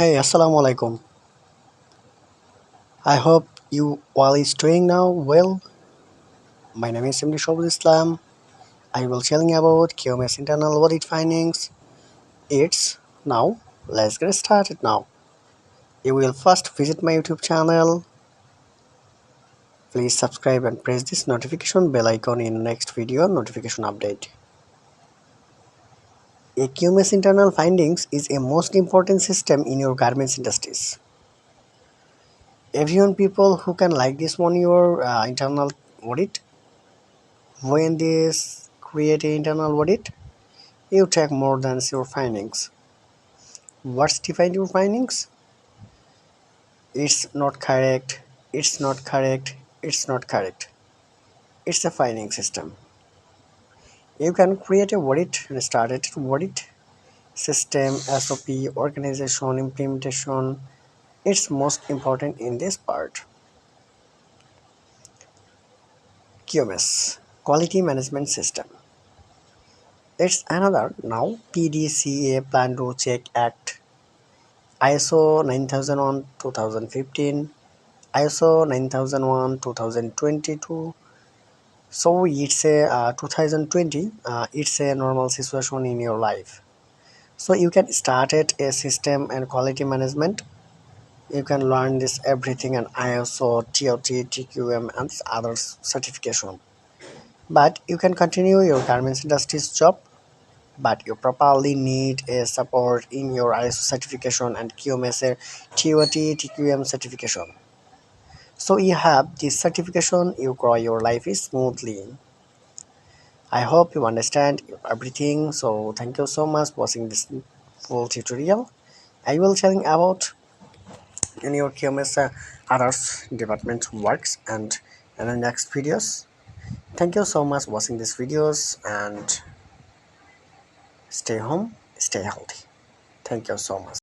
Hey, Assalamu alaikum. I hope you all is doing now well. My name is Imri Shobul Islam. I will telling about QMS internal audit findings. It's now. Let's get started now. You will first visit my YouTube channel. Please subscribe and press this notification bell icon in next video notification update. A QMS internal findings is a most important system in your garments industries. Everyone people who can like this one your internal audit. When this create an internal audit, you check more than your findings. What's define your findings? It's not correct, it's not correct, it's not correct. It's a finding system. You can create a audit and start it audit system, SOP, organization, implementation. It's most important in this part. QMS, Quality Management System. It's another now PDCA Plan to Check Act ISO 9001 2015, ISO 9001 2022. So it's a 2020. It's a normal situation in your life. So you can start it a system and quality management. You can learn this everything and ISO, TOT, TQM, and other certification. But you can continue your garments industry's job. But you probably need a support in your ISO certification and QMS TOT TQM certification. So you have this certification, you grow your life is smoothly. I hope you understand everything. So thank you so much for watching this full tutorial. I will telling about in your QMS others department works and in the next videos. Thank you so much for watching these videos and stay home, stay healthy. Thank you so much.